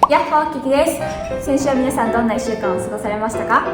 やっほーキキです。先週は皆さんどんな1週間を過ごされましたか？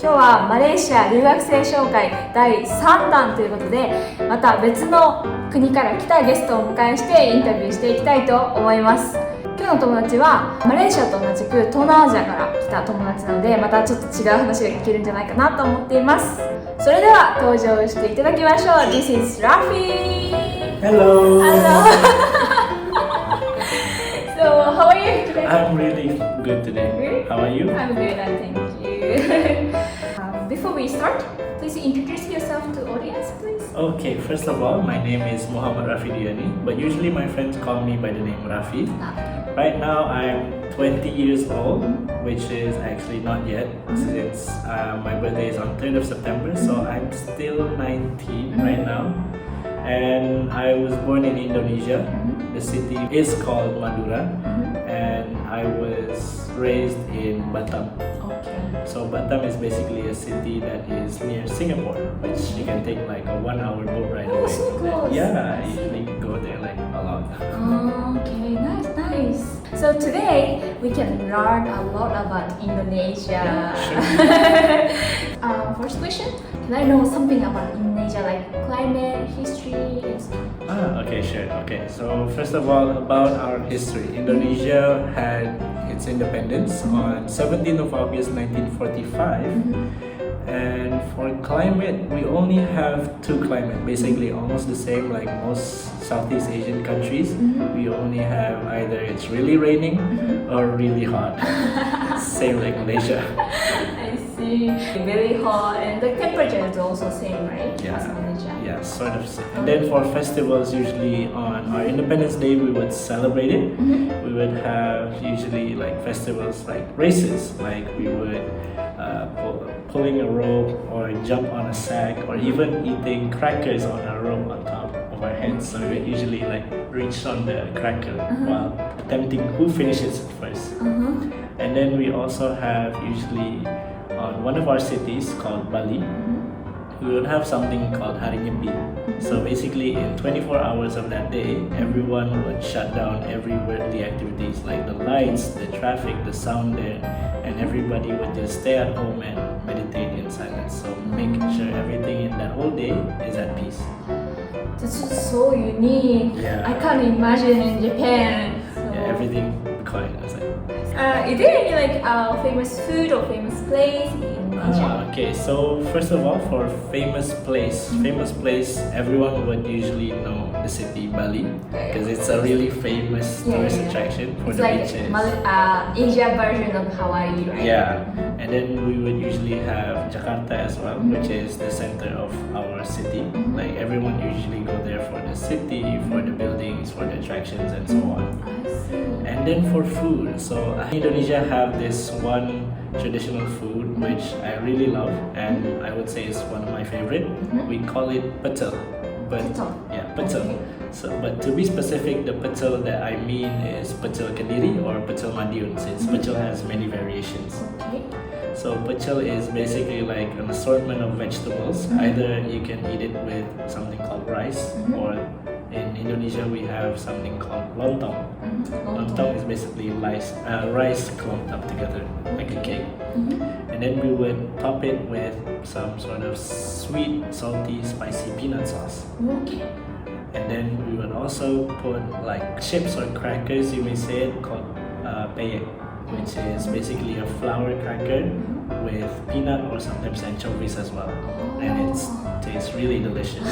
今日はマレーシア留学生紹介第3弾ということで、また別の国から来たゲストをお迎えしてインタビューしていきたいと思います。今日の友達はマレーシアと同じく東南アジアから来た友達なので、またちょっと違う話が聞けるんじゃないかなと思っています。それでは登場していただきましょう。 This is Rafi. Hello. So how are you today? I'm really good today. Really? How are you? I'm good, thank you. Before we start, please introduce yourself to audience, please. Okay, first of all, my name is Muhammad Rafi Diani, but usually my friends call me by the name Rafi. Right now, I'm 20 years old, which is actually not yet, since my birthday is on 3rd of September, so I'm still 19 right now. And I was born in Indonesia. The city is called Madura, and I was raised in Batam. Okay. So Batam is basically a city that is near Singapore, which you can take like a 1-hour boat ride away. Oh, so close. Yeah, I usually go there like a lot. Okay, nice. So today we can learn a lot about Indonesia. Sure. First question, can I know something about Indonesia, like climate, history, and stuff? Okay, sure. Okay, so first of all, about our history. Indonesia had its independence on 17th of August 1945. And for climate, we only have two climates, basically almost the same like most Southeast Asian countries. We only have either it's really raining or really hot. Same like Malaysia. I see. Really hot, and the temperature is also same, right? Yeah. As Malaysia. Yeah, sort of. And then for festivals, usually on our Independence Day, we would celebrate it. We would have usually like festivals like races, like we would pulling a rope or jump on a sack or even eating crackers on a rope on top of our heads. So we would usually like reach on the cracker while attempting who finishes it first. And then we also have usually on one of our cities called Bali, we would have something called Hari Nyepi. So basically in 24 hours of that day, everyone would shut down every worldly activities like the lights, the traffic, the sound there, and everybody would just stay at home and meditate in silence. So making sure everything in that whole day is at peace. This is so unique. Yeah. I can't imagine in Japan. So. Yeah, everything quiet. Is there any like famous food or famous place in Indonesia? Okay, so first of all, for famous place, everyone would usually know the city Bali because it's a really famous tourist attraction for it's the like beaches. Asia version of Hawaii, right? Yeah, and then we would usually have Jakarta as well, which is the center of our city. Like everyone usually go there for the city, for the buildings, for the attractions, and so on. I see. And then for food, so Indonesia have this one traditional food which I really love, and I would say it's one of my favorite. We call it pecel. Pecel. Yeah, pecel. So, but to be specific, the pecel that I mean is pecel Kediri or pecel Madiun, since pecel has many variations. Okay. So pecel is basically like an assortment of vegetables. Either you can eat it with something called rice, or in Indonesia we have something called lontong. Lontong is basically rice clumped up together like a cake. And then we would top it with some sort of sweet, salty, spicy peanut sauce. Okay. And then we would also put like chips or crackers, you may say it, called peyek, which is basically a flour cracker with peanut or sometimes anchovies as well. And it tastes really delicious.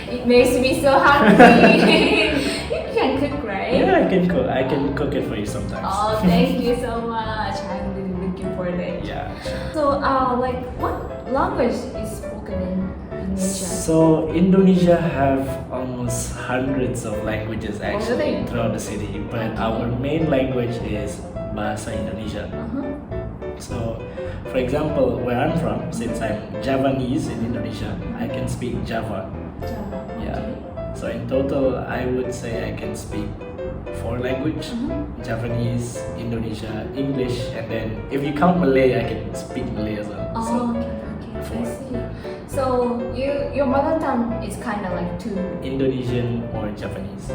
It makes me so hungry. You can cook, right? Yeah, I can cook. I can cook it for you sometimes. Oh, thank you so much. I'm really looking forward to it. Yeah. So, like, what language is spoken in Indonesia? So Indonesia have almost hundreds of languages actually really? throughout the city, but our main language is Bahasa Indonesia. So, for example, where I'm from, since I'm Javanese in Indonesia, I can speak Java. Yeah. So in total, I would say I can speak 4 languages: Javanese, Indonesia, English, and then if you count Malay, I can speak Malay as well. Okay. I see. So your mother tongue is kind of like two. Indonesian or Japanese.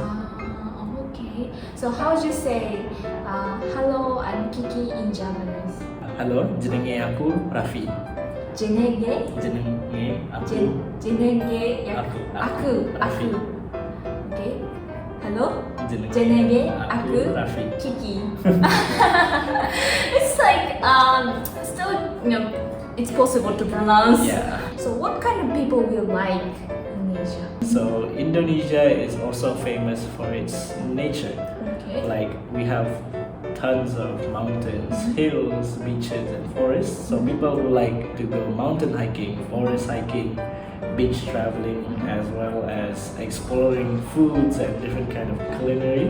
Okay. So how would you say hello Raffi in Japanese? Halo, jenenge aku Raffi. Jenenge? Jenenge aku. Jenenge Aku. Aku. Okay. Hello? Jenenge Jenenge aku aku Raffi. Kiki. It's like still it's possible to pronounce. Yeah. So what kind of people will like Indonesia? So Indonesia is also famous for its nature. Okay. Like we have tons of mountains, hills, beaches, and forests. So people who like to go mountain hiking, forest hiking, beach traveling, as well as exploring foods and different kind of culinary,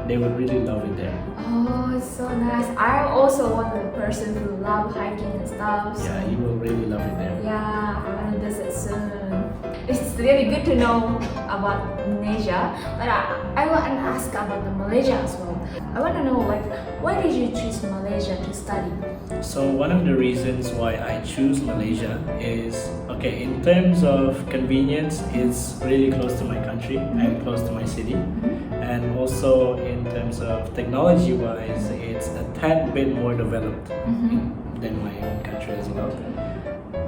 they would really love it there. Oh, it's so nice. I'm also one of the person who love hiking and stuff. So Yeah, you will really love it there. yeah, I want to visit soon. It's really good to know about Indonesia, but I want to ask about the Malaysia as well. I want to know, like, why did you choose Malaysia to study? So one of the reasons why I choose Malaysia is, okay, in terms of convenience, it's really close to my country and close to my city. And also in terms of technology wise, it's a tad bit more developed than my own country as well.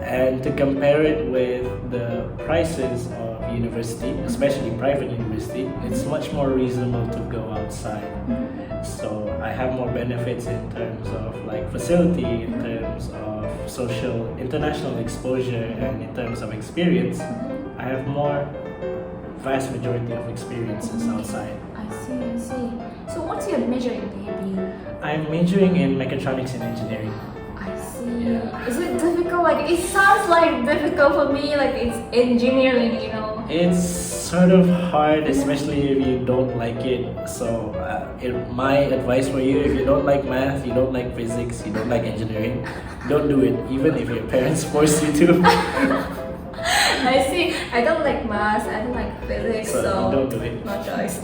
And to compare it with the prices of university, especially private university, it's much more reasonable to go outside. So I have more benefits in terms of like facility, in terms of social international exposure, and in terms of experience. I have more vast majority of experiences outside. I see. So what's your major in ABU? I'm majoring in mechatronics and engineering. I see. Yeah. Is it difficult? Like, it sounds like difficult for me, like it's engineering, you know. It's sort of hard, especially if you don't like it. So my advice for you, if you don't like math, you don't like physics, you don't like engineering, don't do it, even if your parents force you to. I see. I don't like math, I don't like physics, so don't do it. no choice.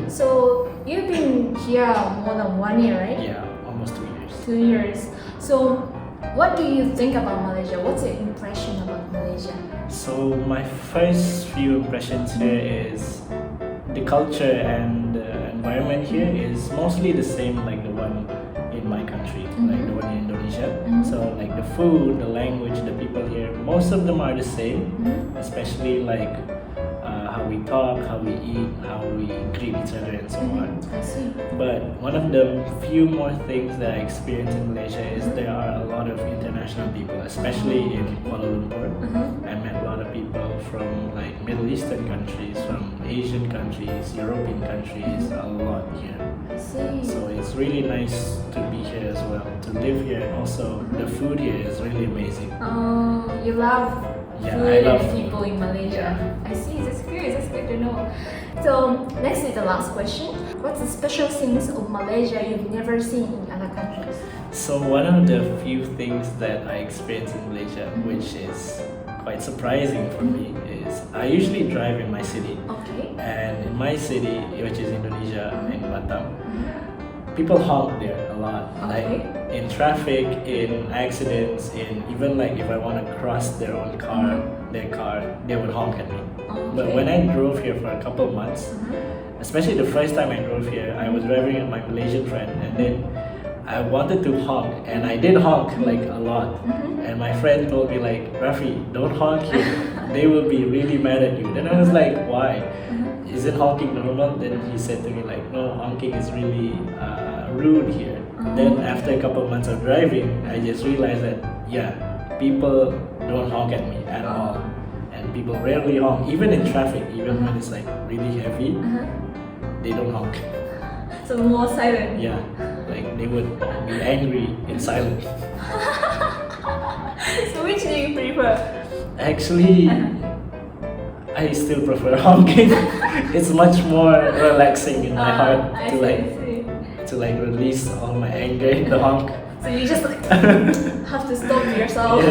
So you've been here more than 1 year, right? Yeah, almost 2 years. 2 years. So what do you think about Malaysia? What's your impression about Malaysia? So my first few impressions here is the culture and the environment here is mostly the same like the one in my country, like the one in Indonesia. So like the food, the language, the people here, most of them are the same, especially like how we talk, how we eat, how we greet each other and so on. I see. But one of the few more things that I experienced in Malaysia is there are a lot of international people, especially in Kuala Lumpur. I met a lot of people from like Middle Eastern countries, from Asian countries, European countries, a lot here. I see. So it's really nice to be here as well, to live here, and also the food here is really amazing. Oh, you love Yeah, food I love and food. people in Malaysia. Yeah. I see, that's good to know. So next is the last question. What's the special things of Malaysia you've never seen in other countries? So one of the few things that I experienced in Malaysia, which is quite surprising for me, is I usually drive in my city. Okay. And in my city, which is Indonesia, in Batam, people honk there a lot. Like in traffic, in accidents, in even like if I want to cross their car, they would honk at me. But when I drove here for a couple of months, especially the first time I drove here, I was driving with my Malaysian friend, and then I wanted to honk, and I did honk like a lot. And my friend told me like, Rafi, don't honk here. They will be really mad at you. Then I was like, why? Isn't honking normal? Then he said to me like, no, honking is really rude here. Then after a couple of months of driving, I just realized that yeah, people don't honk at me at all. And people rarely honk, even in traffic, even when it's like really heavy, they don't honk. So more silent. Yeah, like they would be angry in silence. So which do you prefer? Actually, I still prefer honking. It's much more relaxing in my heart I to like release all my anger in the honk. So you just like have to stop yourself.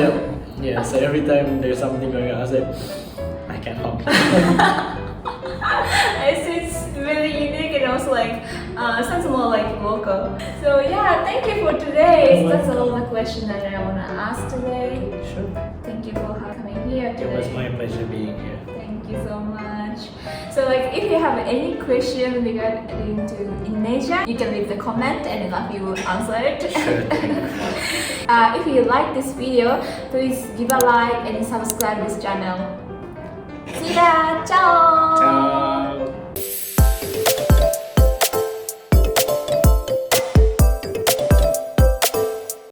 Yeah. So every time there's something going on, I was like, I can't honk. It's really unique and also like sounds more like local. So yeah, thank you for today. That's all the question that I want to ask today. Sure. Thank you for coming here today. It was my pleasure being here. Thank you so much. much. So like if you have any question regarding to Indonesia, you can leave the comment and we will answer it. Sure thing. If you like this video, please give a like and subscribe this channel. See ya! Ciao!